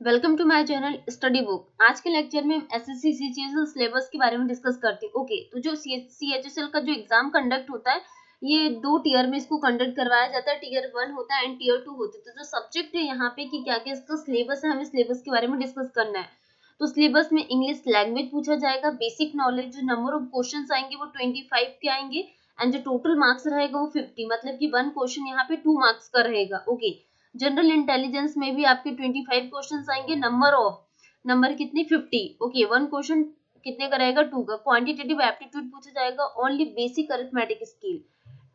Welcome to my channel study book. आज के lecture में हम एसएससी सीएचएसएल सिलेबस के बारे में डिस्कस करते हैं। ओके, तो जो सीएचएसएल का जो एग्जाम कंडक्ट होता है, ये दो टीयर में इसको कंडक्ट करवाया जाता है। टीयर 1 होता है एंड टीयर 2 होता है। तो जो सब्जेक्ट है यहाँ पे कि क्या क्या इसका सिलेबस है, हमें सिलेबस के बारे में डिस्कस करना है। तो सिलेबस में इंग्लिश लैंग्वेज पूछा जाएगा, बेसिक नॉलेज, जो नंबर ऑफ क्वेश्चन आएंगे वो 25 के आएंगे एंड जो टोटल मार्क्स रहेगा वो 50, मतलब कि 1 क्वेश्चन यहाँ पे 2 मार्क्स का रहेगा। ओके, जनरल इंटेलिजेंस में भी आपके 25 क्वेश्चंस आएंगे, नंबर कितने 50। ओके, 1 क्वेश्चन कितने का रहेगा 2 का। क्वांटिटेटिव एप्टीट्यूड पूछा जाएगा, only basic arithmetic skill,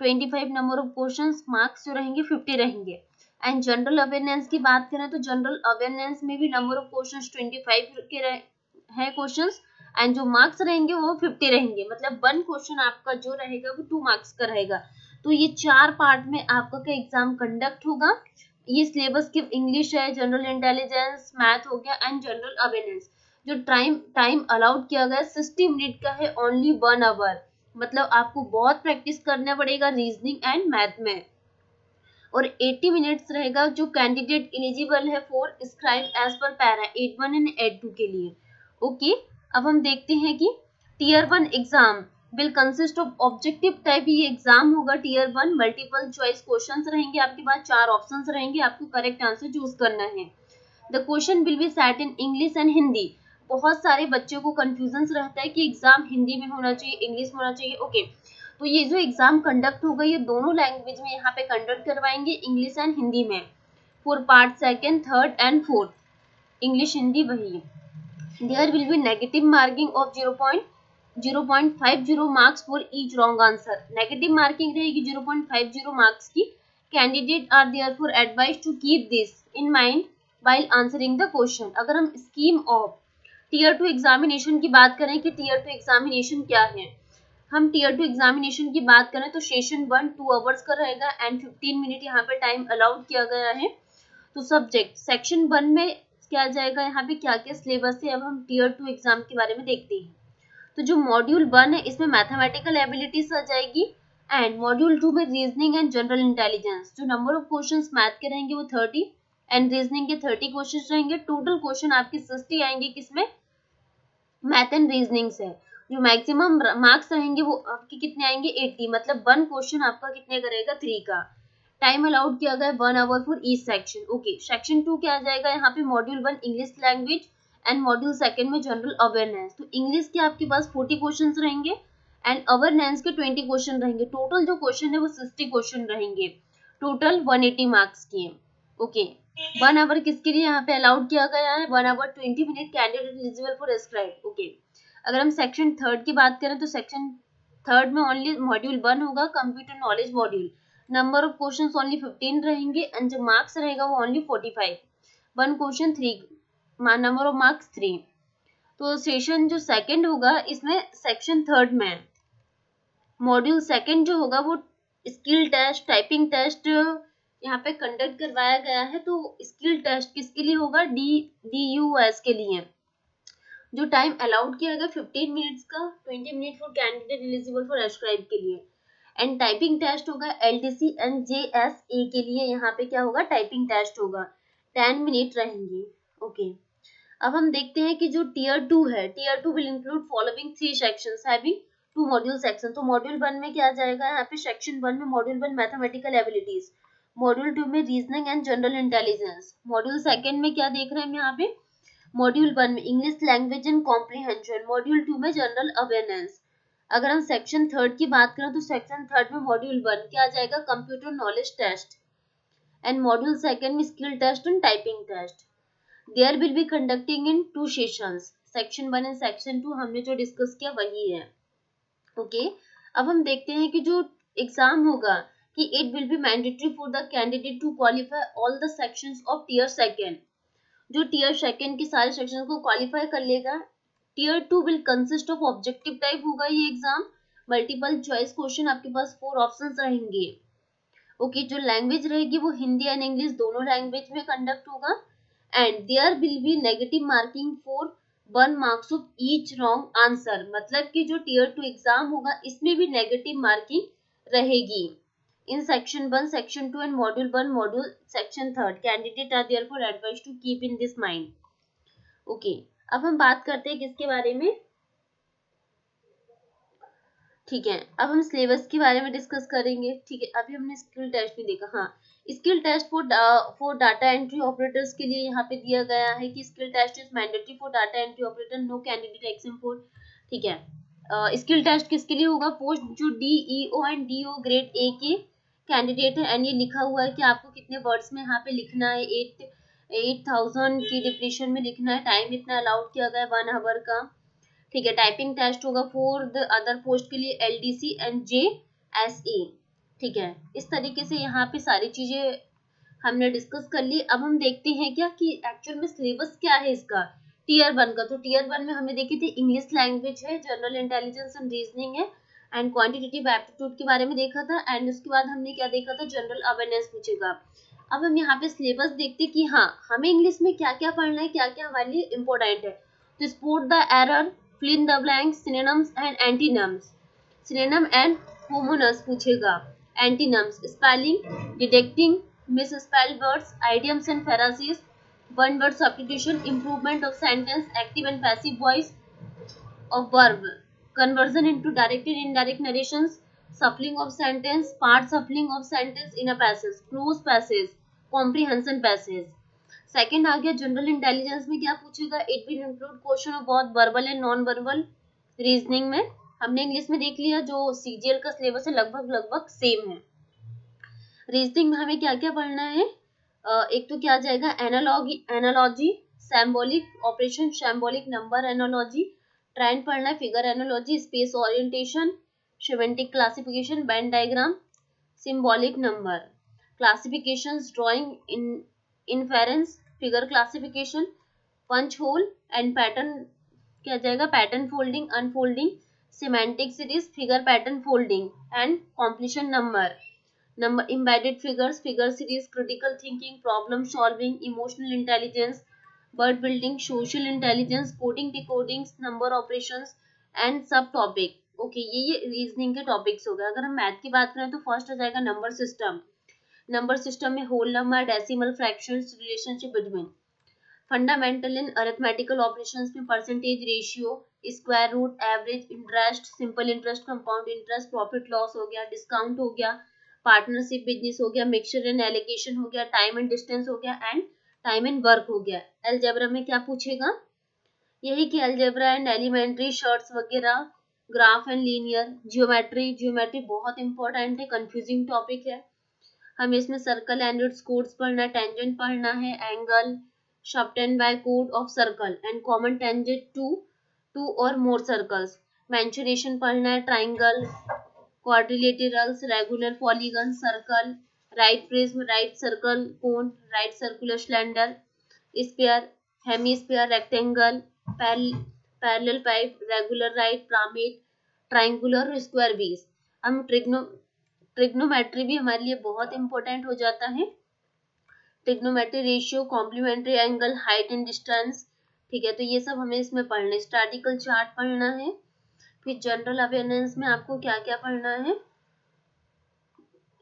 25 number of questions, marks जो रहेंगे 50 रहेंगे। एंड जनरल अवेयरनेस की बात करें तो जनरल अवेयरनेस में भी नंबर ऑफ क्वेश्चंस 25 के है क्वेश्चंस एंड जो मार्क्स रहेंगे वो 50 रहेंगे, मतलब 1 क्वेश्चन आपका जो रहेगा वो 2 मार्क्स का रहेगा। तो ये 4 पार्ट में आपका का एग्जाम कंडक्ट होगा। ये सिलेबस की इंग्लिश है, जनरल इंटेलिजेंस, मैथ हो गया एंड जनरल अवेयरनेस। जो टाइम अलाउड किया गया 60 मिनट का है, ओनली 1 आवर, मतलब आपको बहुत प्रैक्टिस करना पड़ेगा रीजनिंग एंड मैथ में। और 80 मिनट्स रहेगा जो कैंडिडेट एलिजिबल है for scribe as per para 8(1) and 8(2) के लिए। ओके, अब हम देखते हैं कि tier 1 exam will consist of objective type. ये एग्जाम होगा टीयर 1, मल्टीपल चॉइस क्वेश्चंस रहेंगे, आपके पास 4 ऑप्शंस रहेंगे, आपको करेक्ट आंसर चूज करना है। The question will be set in English and Hindi. बहुत सारे बच्चों को कंफ्यूजन रहता है कि एग्जाम हिंदी में होना चाहिए, इंग्लिश में होना चाहिए। ओके, तो ये जो एग्जाम कंडक्ट होगा ये दोनों लैंग्वेज में यहाँ पे कंडक्ट करवाएंगे, इंग्लिश एंड हिंदी में, for part second, third and fourth, English Hindi वही। There will be negative marking of 0.50 marks for each wrong answer. Negative marking रहेगी 0.50 मार्क्स की। Candidate are therefore advised to keep this in mind while answering the question. अगर हम scheme of tier 2 examination की बात करें कि tier 2 examination क्या है, हम टीयर 2 एग्जामिनेशन की बात करें तो सेशन 1 2 आवर्स का रहेगा एंड 15 मिनट यहाँ पे टाइम अलाउड किया गया है। तो सब्जेक्ट सेक्शन 1 में क्या जाएगा, यहाँ पे क्या क्या सिलेबस है, अब हम टीयर 2 एग्जाम के बारे में देखते हैं। तो जो मॉड्यूल 1 है इसमें मैथमेटिकल एबिलिटीज आ जाएगी एंड मॉड्यूल 2 में रीजनिंग एंड जनरल इंटेलिजेंस। जो नंबर ऑफ क्वेश्चंस मैथ के रहेंगे वो 30 एंड रीजनिंग के 30 क्वेश्चंस रहेंगे। टोटल क्वेश्चन आपके 60 आएंगे, किसमें, मैथ एंड रीजनिंग से। जो मैक्सिमम मार्क्स रहेंगे वो आपके कितने आएंगे 80, मतलब 1 क्वेश्चन आपका कितने का रहेगा 3 का। टाइम अलाउड किया गया 1 hour for each section. Okay, section 2 क्या आ जाएगा यहाँ पे, module 1 English language and module 2 में जनरल अवेयरनेस। तो इंग्लिश के आपके पास 40 क्वेश्चन रहेंगे एंड अवेयरनेस के 20 क्वेश्चन रहेंगे। टोटल जो क्वेश्चन है वो 60 क्वेश्चन रहेंगे, टोटल 180 मार्क्स के। ओके, 1 आवर किसके लिए यहाँ पे अलाउड किया गया है, 1 hour 20 minute candidate eligible for scribe. Okay, अगर हम सेक्शन 3 की बात करें तो सेक्शन 3 में ओनली मॉड्यूल 1 होगा, computer knowledge module. Number of questions only 15 रहेंगे एंड जो मार्क्स रहेगा वो only 45, 1 question 3, number of marks 3। तो सेशन जो सेकंड होगा इसमें सेक्शन 3 में मॉड्यूल 2 जो होगा वो स्किल टेस्ट, टाइपिंग टेस्ट यहाँ पे कंडक्ट करवाया गया है। तो स्किल टेस्ट किसके लिए होगा, DUS के लिए। जो टाइम अलाउड किया गया 15 मिनट्स का, 20 minute for candidate eligible for scribe के लिए एंड टाइपिंग टेस्ट होगा LDC एंड JSA के लिए। यहाँ पे क्या होगा, टाइपिंग टेस्ट होगा, 10 मिनट रहेंगे। ओके, अब हम देखते हैं कि जो टीयर 2 है, tier 2 will include following 3 sections having 2 module section. तो मॉड्यूल 1 में क्या जाएगा, यहाँ पे सेक्शन 1 में मॉड्यूल 1 मैथमेटिकल एबिलिटीज, मॉड्यूल 2 में reasoning and general intelligence, module 2 में क्या देख रहे हैं हम यहाँ पे, मॉड्यूल 1 में English language and comprehension, module 2 में जनरल अवेयरनेस। अगर हम सेक्शन 3 की बात करें तो सेक्शन 3 में मॉड्यूल 1 क्या आ जाएगा, computer knowledge test and module 2 में skill test and typing test. There will be conducting in 2 sessions, section 1 and section 2 हमने जो डिस्कस किया वही है। ओके, अब हम देखते हैं कि जो एग्जाम होगा कि it will be mandatory for the candidate to qualify all the sections of tier 2। जो टीयर 2 के सारे सेक्शन को क्वालिफाई कर लेगा। Tier 2 will consist of objective type होगा ये एग्जाम, मल्टीपल चॉइस क्वेश्चन, आपके पास 4 ऑप्शंस रहेंगे। ओके, जो लैंग्वेज रहेगी वो हिंदी एंड इंग्लिश दोनों लैंग्वेज में कंडक्ट होगा and there will be negative marking for 1 marks of each wrong answer. मतलब कि जो टीयर 2 एग्जाम होगा इसमें भी नेगेटिव मार्किंग रहेगी, in section 1, section 2 and module 1, module section 3. Candidate are therefore advised to keep in this mind. Okay, अब हम बात करते हैं किसके बारे में, ठीक है, अब हम सिलेबस के बारे में डिस्कस करेंगे. ठीक है, अभी हमने स्किल टेस्ट भी देखा. हाँ, skill test for data entry operators के लिए यहाँ पे दिया गया है कि skill test is mandatory for data entry operator, no candidate exam for. ठीक है, स्किल टेस्ट किसके लिए होगा, पोस्ट जो DEO and DO grade A के कैंडिडेट है. एंड ये लिखा हुआ है कि आपको कितने वर्ड्स में यहाँ पे लिखना है, 8000 की डिप्रेशन में लिखना है. टाइम इतना अलाउड किया गया है 1 आवर का. ठीक है, टाइपिंग टेस्ट होगा फॉर द अदर पोस्ट के लिए LDC एंड JSA. ठीक है, इस तरीके से यहाँ पे सारी चीजें हमने डिस्कस कर ली. अब हम देखते हैं क्या कि एक्चुअल में सिलेबस क्या है इसका टीयर 1 का. तो टीयर 1 में हमने देखी थी इंग्लिश लैंग्वेज है, जनरल इंटेलिजेंस एंड रीजनिंग है, एंड क्वांटिटेटिव एप्टीट्यूड के बारे में देखा था. एंड उसके बाद हमने क्या देखा था, जनरल अवेयरनेस पूछेगा. अब हम यहाँ पे सिलेबस देखते कि हाँ हमें इंग्लिश में क्या क्या पढ़ना है, क्या क्या हमारे लिए इम्पोर्टेंट है. तो spot the error, fill in the blanks, synonyms and antonyms. Synonym and homonymous पूछेगा. Antonyms, spelling, detecting misspelled words, idioms and phrases, one word substitution, improvement of sentence, active and passive voice of verb, conversion into direct and indirect narrations, shuffling of sentence, part shuffling of sentence in a passage, close passage, comprehension passage. Second आ गया general intelligence में क्या पूछेगा, it will include question of बहुत verbal and non verbal. Reasoning में हमने English में देख लिया, जो CGL का सिलेबस है लगभग सेम है. रीजनिंग में हमें क्या क्या पढ़ना है, एक तो क्या आ जाएगा, analogy, symbolic operation, symbolic number analogy, trend पढ़ना है, figure analogy, space orientation, semantic classification, Venn diagram, symbolic number classifications, drawing, inference, figure classification, punch hole and pattern, क्या जाएगा, pattern folding, unfolding, semantic series, figure pattern folding and completion number, embedded figures, figure series, critical thinking, problem solving, emotional intelligence, word building, social intelligence, coding, decoding, number operations and सब topic. Okay, ये reasoning के topics हो गए. अगर हम math की बात करें तो फर्स्ट आ जाएगा नंबर सिस्टम. नंबर सिस्टम में whole number, decimal, fractions, relationship between. Fundamental in arithmetical operations में percentage, ratio, square root, average, interest, simple interest, compound interest, profit loss हो गया, डिस्काउंट हो गया, पार्टनरशिप बिजनेस हो गया, मिक्सचर एंड एलोकेशन हो गया, टाइम एंड डिस्टेंस हो गया, एंड टाइम एंड वर्क हो गया. अलजेब्रा में क्या पूछेगा, यही कि अलजेब्रा एंड एलिमेंट्री शॉर्ट्स वगैरह, ग्राफ एंड लीनियर, जियोमेट्री बहुत इंपॉर्टेंट है, कंफ्यूजिंग टॉपिक है. हमें इसमें सर्कल एंड इट्स कोड्स पढ़ना है, टेंजेंट पढ़ना है, एंगल, शॉर्टेन बाय कोड of circle and common tangent two और मोर सर्कल्स, मेंचुरेशन पढ़ना है, triangle, quadrilaterals, regular, polygon, circle, right prism, right circle, cone, right circular cylinder, sphere, hemisphere, rectangle, parallelepiped, regular right, pyramid, triangular और square base. हम trigonometry भी हमारे लिए बहुत important हो जाता है. Trigonometry, ratio, complementary angle, height and distance. ठीक है, तो ये सब हमें इसमें पढ़ना है. स्टैटिकल चार्ट पढ़ना है. फिर जनरल अवेयरनेस में आपको क्या क्या पढ़ना है,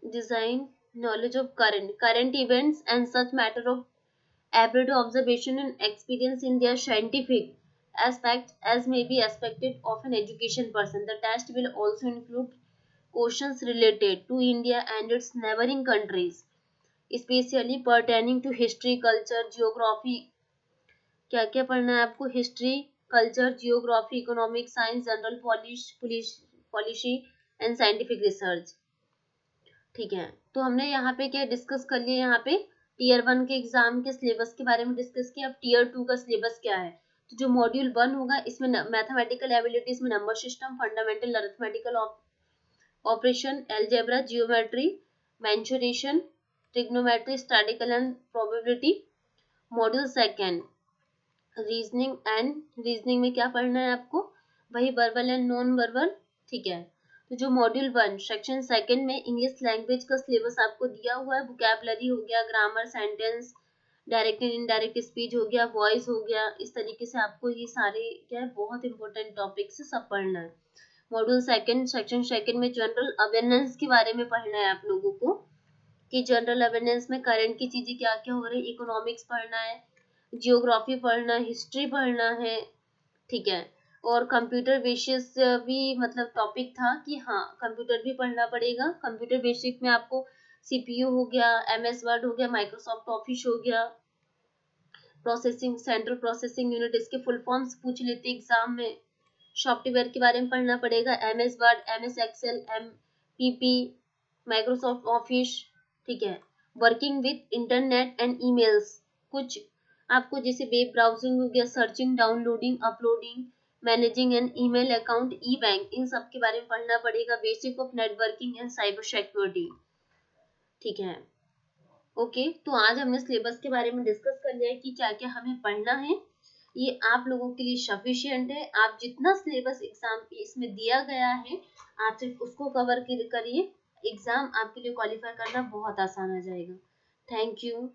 design, knowledge of current events and such matter of everyday observation and experience in their scientific aspects as may be expected of an education person. The test will also include questions related to India and its neighboring countries, especially pertaining to history, culture, geography. क्या क्या पढ़ना है आपको, history, culture, geography, economic science, general policy and scientific research. ठीक है, तो हमने यहाँ पे क्या डिस्कस कर लिया, यहाँ पे टीयर 1 के एग्जाम के सिलेबस के बारे में डिस्कस किया. अब टीयर 2 का सिलेबस क्या है, तो जो मॉड्यूल 1 होगा इसमें मैथमेटिकल एबिलिटीज में number system, fundamental arithmetical operation, algebra, geometry, mensuration, trigonometry, statistical and probability. Module 2 reasoning में क्या पढ़ना है आपको, वही वर्बल एंड नॉन वर्बल. ठीक है, तो जो मॉड्यूल 1 सेक्शन 2 में इंग्लिश लैंग्वेज का सिलेबस आपको दिया हुआ है, वोकैबुलरी हो गया, grammar, sentence, direct and indirect speech हो गया, वॉइस हो गया. इस तरीके से आपको ये सारे क्या है बहुत इंपॉर्टेंट टॉपिक्स सब पढ़ना है. मॉड्यूल सेकंड सेक्शन सेकंड में जनरल अवेयरनेस के बारे में पढ़ना है आप लोगों को, कि जनरल अवेयरनेस में करंट की चीजें क्या क्या हो रही है। इकोनॉमिक्स पढ़ना है, जियोग्राफी पढ़ना है, हिस्ट्री पढ़ना है, ठीक है। और कंप्यूटर बेसिस भी मतलब टॉपिक था कि हाँ कंप्यूटर भी पढ़ना पड़ेगा। कंप्यूटर बेसिक में आपको सीपीयू हो गया, एमएस वर्ड हो गया, माइक्रोसॉफ्ट ऑफिस हो गया, प्रोसेसिंग सेंट्रल प्रोसेसिंग यूनिट, इसके फुल फॉर्म्स पूछ लेते एग्जाम में। सॉफ्टवेयर के बारे में पढ़ना पड़ेगा, MS Word, MS Excel, MPP, Microsoft office, ठीक है। Working with internet and emails, कुछ आपको जैसे वेब ब्राउजिंग हो गया, searching, downloading, uploading, managing an email account, e bank, इन सब के बारे में पढ़ना पड़ेगा। Basic of networking and cyber security, ठीक है। ओके, तो आज हमने सिलेबस के बारे में डिस्कस कर लिया है कि क्या क्या हमें पढ़ना है। ये आप लोगों के लिए सफिशिएंट है। आप जितना सिलेबस एग्जाम इसमें दिया गया है आप सिर्फ उसको कवर करिए, एग्जाम आपके लिए क्वालिफाई करना बहुत आसान हो जाएगा। Thank you.